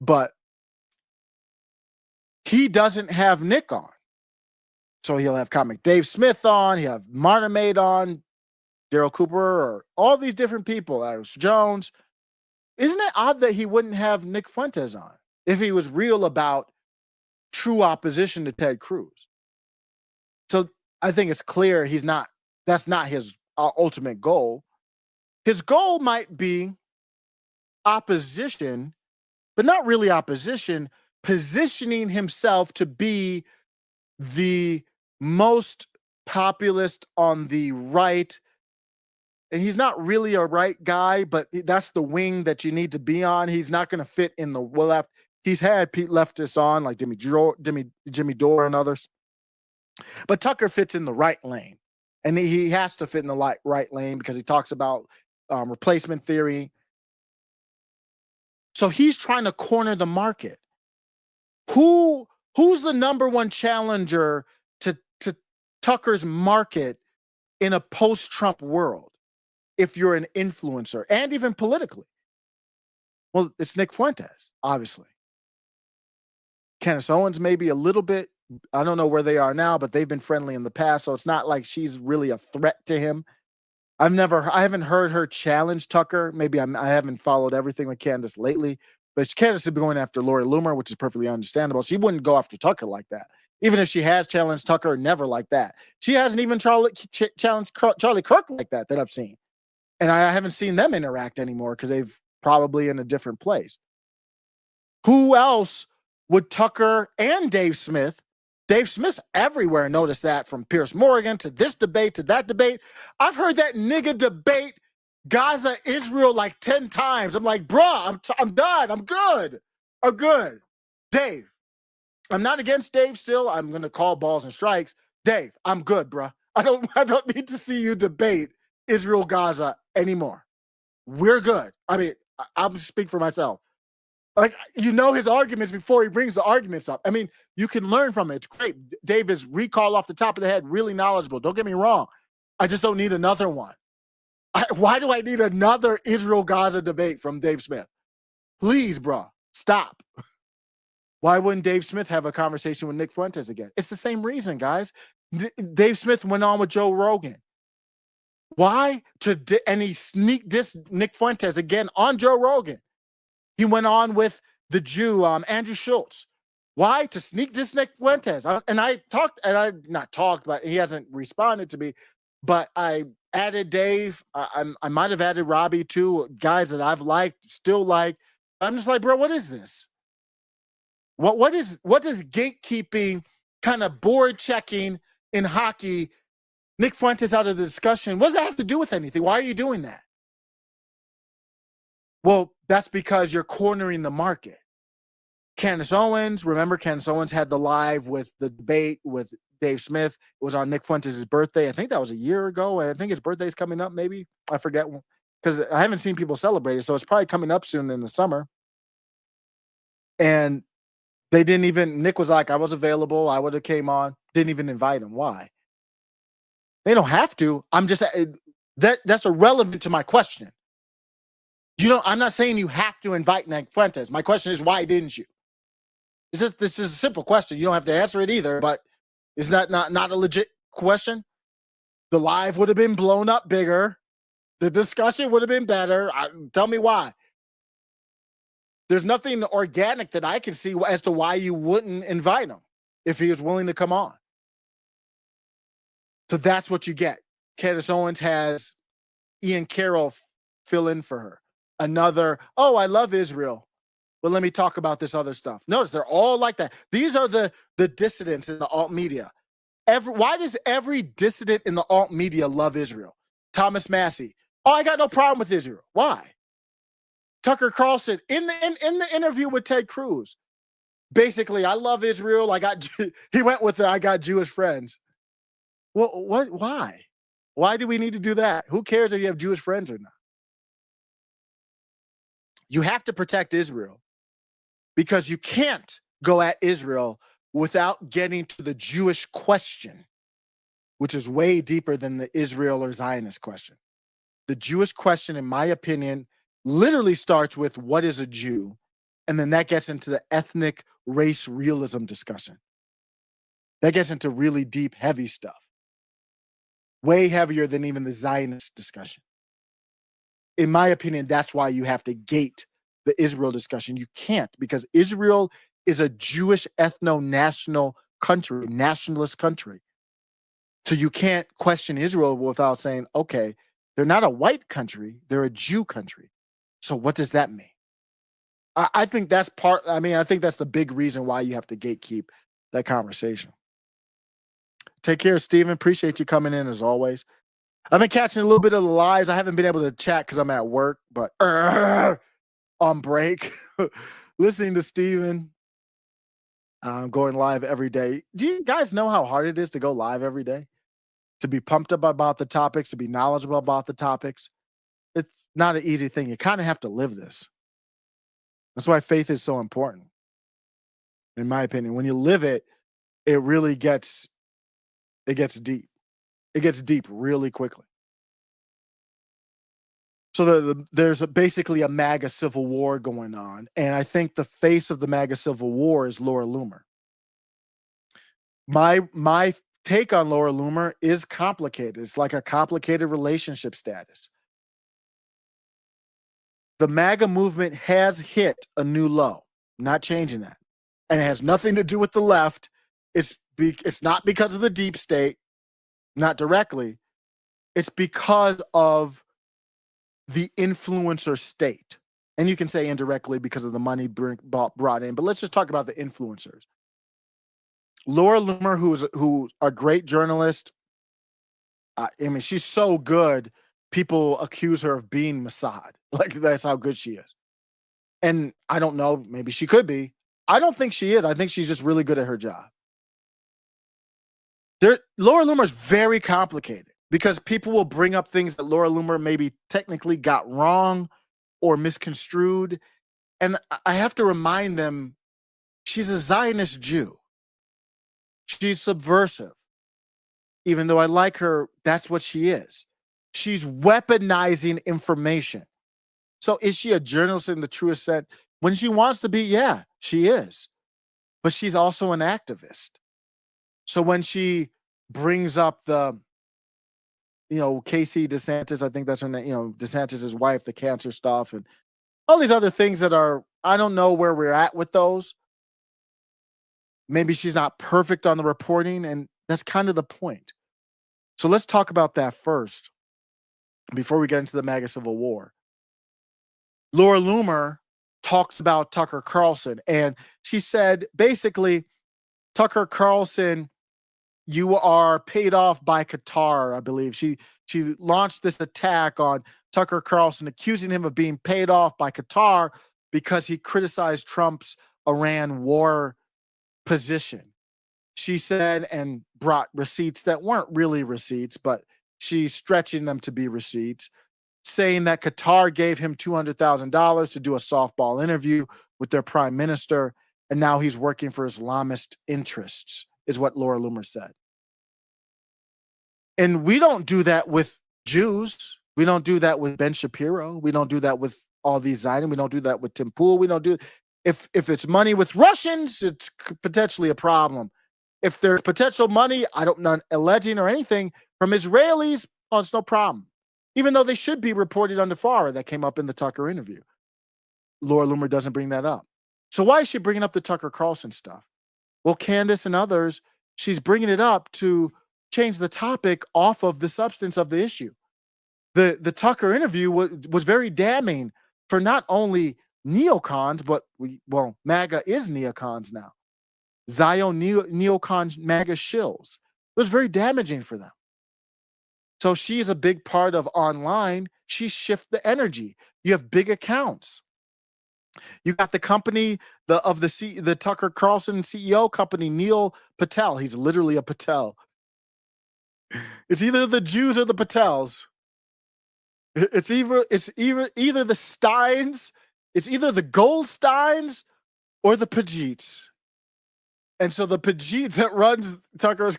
But he doesn't have Nick on. So he'll have comic Dave Smith on, he'll have Marta Maid on, Daryl Cooper, or all these different people, Alex Jones. Isn't it odd that he wouldn't have Nick Fuentes on if he was real about true opposition to Ted Cruz? So I think it's clear that's not his ultimate goal. His goal might be opposition, but not really opposition, positioning himself to be the most populist on the right. And he's not really a right guy, but that's the wing that you need to be on. He's not going to fit in the left. He's had Pete leftists on, like Jimmy Dore and others. But Tucker fits in the right lane. And he has to fit in the right lane because he talks about replacement theory. So he's trying to corner the market. Who's the number one challenger to Tucker's market in a post-Trump world, if you're an influencer and even politically? Well, it's Nick Fuentes, obviously. Candace Owens maybe a little bit. I don't know where they are now, but they've been friendly in the past, so it's not like she's really a threat to him. I haven't heard her challenge Tucker. Maybe I haven't followed everything with Candace lately, but Candace has been going after Laura Loomer, which is perfectly understandable. She wouldn't go after Tucker like that. Even if she has challenged Tucker, never like that. She hasn't even challenged Charlie Kirk like that I've seen. And I haven't seen them interact anymore because they've probably in a different place. Who else would Tucker and Dave Smith? Dave Smith's everywhere. Notice that, from Piers Morgan to this debate to that debate. I've heard that nigga debate Gaza, Israel like 10 times. I'm like, bruh, I'm done. I'm good. Dave, I'm not against Dave still. I'm going to call balls and strikes. Dave, I'm good, bruh. I don't need to see you debate Israel, Gaza anymore. We're good. I mean, I'll speak for myself. Like, his arguments before he brings the arguments up. I mean, you can learn from it. It's great. Dave is, recall off the top of the head, really knowledgeable. Don't get me wrong. I just don't need another one. Why do I need another Israel-Gaza debate from Dave Smith? Please, bro, stop. Why wouldn't Dave Smith have a conversation with Nick Fuentes again? It's the same reason, guys. Dave Smith went on with Joe Rogan. Why? And he sneak dissed Nick Fuentes again on Joe Rogan. He went on with the Jew, Andrew Schultz. Why? To sneak diss Nick Fuentes. But he hasn't responded to me. But I added Dave. I might have added Robbie too, guys that I've liked, still like. I'm just like, bro, what is this? What does gatekeeping, kind of board checking in hockey, Nick Fuentes out of the discussion? What does that have to do with anything? Why are you doing that? Well, that's because you're cornering the market. Candace Owens, remember Candace Owens had the live with the debate with Dave Smith. It was on Nick Fuentes' birthday. I think that was a year ago. And I think his birthday's coming up, maybe. I forget, because I haven't seen people celebrate it. So it's probably coming up soon in the summer. And they didn't even, Nick was like, I was available. I would have came on. Didn't even invite him. Why? They don't have to. I'm just, that's irrelevant to my question. I'm not saying you have to invite Nick Fuentes. My question is, why didn't you? This is a simple question. You don't have to answer it either, but is that not a legit question? The live would have been blown up bigger. The discussion would have been better. Tell me why. There's nothing organic that I can see as to why you wouldn't invite him if he was willing to come on. So that's what you get. Candace Owens has Ian Carroll fill in for her. Another, oh, I love Israel, but let me talk about this other stuff. Notice they're all like that. These are the dissidents in the alt media. Why does every dissident in the alt media love Israel? Thomas Massie. Oh, I got no problem with Israel. Why? Tucker Carlson in the interview with Ted Cruz. Basically, I love Israel. He went with I got Jewish friends. Well, what? Why? Why do we need to do that? Who cares if you have Jewish friends or not? You have to protect Israel because you can't go at Israel without getting to the Jewish question, which is way deeper than the Israel or Zionist question. The Jewish question, in my opinion, literally starts with what is a Jew, And then that gets into the ethnic race realism discussion. That gets into really deep, heavy stuff. Way heavier than even the Zionist discussion. In my opinion, that's why you have to gate the Israel discussion. You can't, because Israel is a Jewish ethno-national country, nationalist country. So you can't question Israel without saying, okay, they're not a white country, they're a Jew country. So what does that mean? I think that's I think that's the big reason why you have to gatekeep that conversation. Take care, Stephen. Appreciate you coming in as always. I've been catching a little bit of the lives. I haven't been able to chat because I'm at work, but on break, listening to Stephen. Going live every day. Do you guys know how hard it is to go live every day? To be pumped up about the topics, to be knowledgeable about the topics. It's not an easy thing. You kind of have to live this. That's why faith is so important, in my opinion. When you live it, it really gets deep. It gets deep really quickly. So there's basically a MAGA civil war going on. And I think the face of the MAGA civil war is Laura Loomer. My take on Laura Loomer is complicated. It's like a complicated relationship status. The MAGA movement has hit a new low. I'm not changing that. And it has nothing to do with the left. It's not because of the deep state, not directly. It's because of the influencer state. And you can say indirectly because of the money brought in, but let's just talk about the influencers. Laura Loomer, who's a great journalist. I mean, she's so good. People accuse her of being Mossad. Like, that's how good she is. And I don't know, maybe she could be. I don't think she is. I think she's just really good at her job. Laura Loomer is very complicated because people will bring up things that Laura Loomer maybe technically got wrong or misconstrued. And I have to remind them, she's a Zionist Jew. She's subversive. Even though I like her, that's what she is. She's weaponizing information. So is she a journalist in the truest sense? When she wants to be, yeah, she is. But she's also an activist. So when she brings up Casey DeSantis, I think that's her name, DeSantis' wife, the cancer stuff, and all these other things that are, I don't know where we're at with those. Maybe she's not perfect on the reporting, and that's kind of the point. So let's talk about that first before we get into the MAGA Civil War. Laura Loomer talked about Tucker Carlson, and she said, basically, Tucker Carlson, you are paid off by Qatar, I believe. She launched this attack on Tucker Carlson, accusing him of being paid off by Qatar because he criticized Trump's Iran war position. She said, and brought receipts that weren't really receipts, but she's stretching them to be receipts, saying that Qatar gave him $200,000 to do a softball interview with their prime minister, and now he's working for Islamist interests, is what Laura Loomer said. And we don't do that with Jews. We don't do that with Ben Shapiro. We don't do that with all these Zionists. We don't do that with Tim Pool. We don't do if it's money with Russians, it's potentially a problem. If there's potential money, not alleging or anything, from Israelis, it's no problem. Even though they should be reported under FARA, that came up in the Tucker interview. Laura Loomer doesn't bring that up. So why is she bringing up the Tucker Carlson stuff? Well, Candace and others, she's bringing it up to change the topic off of the substance of the issue. The Tucker interview was very damning for not only neocons, but MAGA is neocons now. Zion neocon MAGA shills. It was very damaging for them. So she's a big part of online. She shifts the energy. You have big accounts. You got the company, the Tucker Carlson CEO company, Neil Patel. He's literally a Patel. It's either the Jews or the Patels. It's either the Steins. It's either the Goldsteins or the Pajits. And so the Pajit that runs Tucker's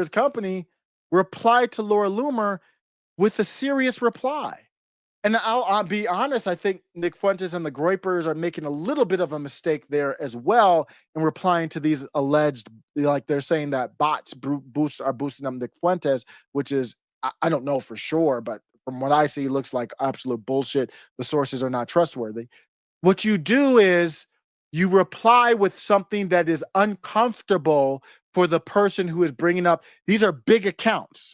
company replied to Laura Loomer with a serious reply. And I'll be honest, I think Nick Fuentes and the Groypers are making a little bit of a mistake there as well in replying to these alleged, like they're saying that bots are boosting up Nick Fuentes, which is, I don't know for sure, but from what I see, looks like absolute bullshit. The sources are not trustworthy. What you do is you reply with something that is uncomfortable for the person who is bringing up. These are big accounts.